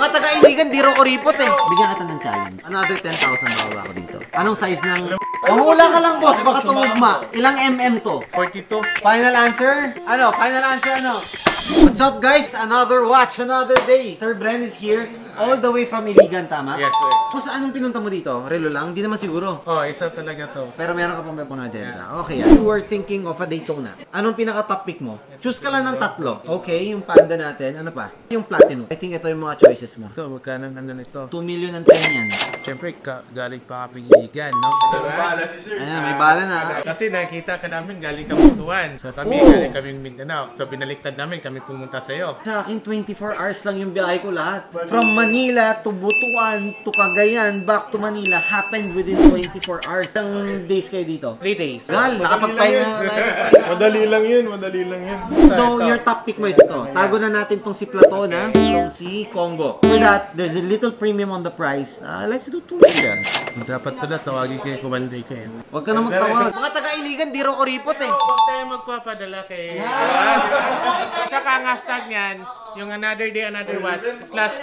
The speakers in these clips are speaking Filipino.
Mga taga-iligan, di ro ko ripot eh. Bigyan kita ng challenge. Another 10,000 bawa ko dito. Anong size ng... Hula ka lang, boss. Baka tumugma. Ilang mm to? 42. Final answer? Ano? Final answer ano? What's up, guys? Another watch, another day. Sir Bren is here. All the way from Iligan, tama? Yes, sir. Kung saan anong pinunta mo dito? Relo lang? Hindi naman siguro. Oh, isa talaga to. Pero meron ka pang agenda. Okay, you were thinking of a Daytona. Anong pinaka-top pick mo? Choose ka lang ng tatlo. Okay, yung Panda natin. Ano pa? Yung Platinum. I think ito yung mga choices mo. Ito, magkano ano nito? 2 million and 10 yan. Siyempre, galing pa kami Iligan, no? Ayan, may bala na. Kasi nakita ka namin galing Kabutuan. So kami galing kaming Mindanao. So binaliktad namin kami pumunta sa'yo. Sa akin, 24 hours lang yung biyahe ko lahat. From Manila to Butuan to Cagayan, back to Manila, happened within 24 hours. Ilang days kayo dito? 3 days. Gal, nakapagpahinga. Madali lang yun, madali lang yun. So, your top pick mo is ito. Tago na natin tong si Platona, itong si Congo. For that, there's a little premium on the price. Let's do 2 million. Dapat pala tawagin kayo kumanday kayo. Huwag ka na magtawag. Mga taga-iligan, di ro ko ripot eh. Huwag tayo magpapadala kay... Tsaka ang hashtag niyan, yung another day, another watch,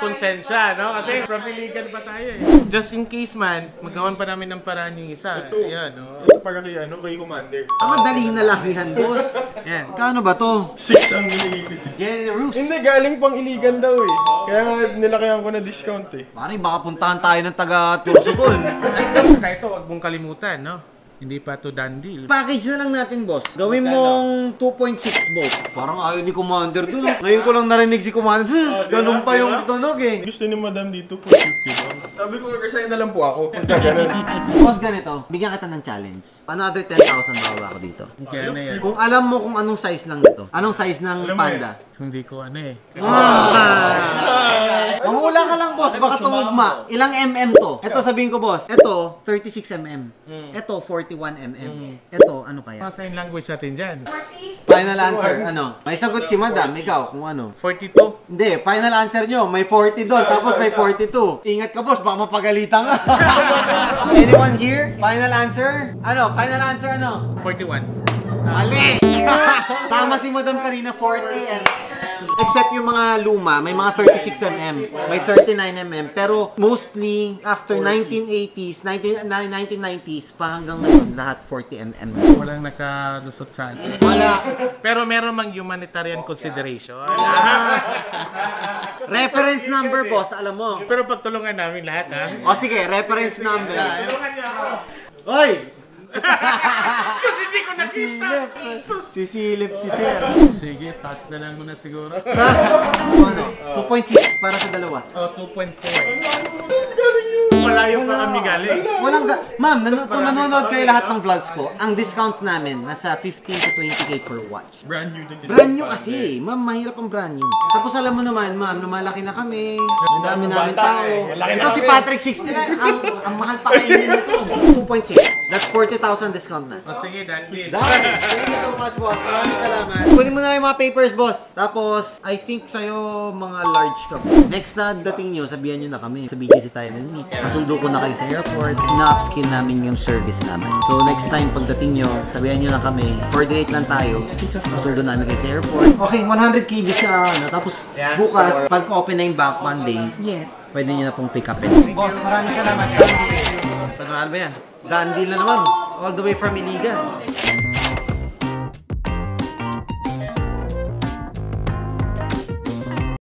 /konsensya, no? Kasi from Iligan pa tayo eh. Just in case man, magawan pa namin ng paraan yung isa. Ayan, no? Ito para kay Commander. Madali na lang yan, boss. Yan. Kano ba to? 6 ang nililipid. Generous. Hindi, galing pang Iligan daw eh. Kaya nga nilakayan ko na discount eh. Pare, baka puntahan tayo ng taga-Tursugon. Saka ito, wag mong kalimutan, no? Hindi pa to done deal. Package na lang natin, boss. Gawin mong 2.6 volt. Parang ayaw ni Commander dun. Ngayon ko lang narinig si Commander. Ganun pa yung tunog eh. Gusto ni Madam dito po 50 lang. Sabi ko, resign na lang po ako. Punta ganun. Boss, ganito. Bigyan kita ng challenge. Another 10,000 bawa ko dito. Okay, ano yan? Kung alam mo kung anong size lang nito. Anong size ng Panda? Hindi ko ano eh. Hula ka lang, boss. Baka tumugma. Ilang mm to? Ito, sabihin ko, boss. Ito, 36 mm. Ito, 41 mm. Ito, ano kaya? Mga sign language natin dyan. Final answer, ano? May sagot si Madam. Ikaw, kung ano? 42. Hindi, final answer nyo. May 40 doon, tapos may 42. Ingat ka, boss. Baka mapagalitan ka. Anyone here? Final answer? Ano? Final answer, ano? 41. Mali! Tama si Madam kanina, 40 mm. Except yung mga luma, may mga 36 mm, may 39 mm. Pero mostly, after 1980s, 1990s, pa hanggang ngayon, lahat 40 mm. Walang nakalusot sa atin. Wala. Pero meron mang humanitarian consideration. Reference number, boss, alam mo. Pero pagtulungan namin lahat, ha? O sige, reference number. Tulungan niyo ako. Hoy! Kasi hindi ko nakita. Sisilip si Sir. Sige, pass na lang muna siguro. Ano? 2.6 para sa dalawa. Oh, 2.4. Malayo pa kami galing. Walang Ma'am, kung nanonood kayo lahat ng vlogs ko, ang discounts namin nasa 15 to 20k per watch. Brand new din. Brand new kasi. Ma'am, mahirap ang brand new. Tapos alam mo naman, ma'am, lumalaki na kami. Ang dami namin tao. Ito si Patrick 69. Ang mahal pa kainin nito. 2.6. That's 40,000 discount na. O sige, that deal. Thank you so much, boss. Maraming salamat. Kunin mo na lang yung mga papers, boss. Tapos, I think sa'yo mga large ka. Next na dating nyo, sabihan nyo na kami. Sa BGC tayo na meet. Kasundo ko na kayo sa airport. Na-upskill namin yung service namin. So, next time, pagdating nyo, sabihan nyo na kami. Coordinate lang tayo. Kasundo namin kayo sa airport. Okay, 100k di siya. Tapos, bukas, pag-open na yung bank Monday, yes, pwede nyo na pong pick upin. Boss, maraming salamat. Ano ba yan? Done deal na naman. All the way from Iligan.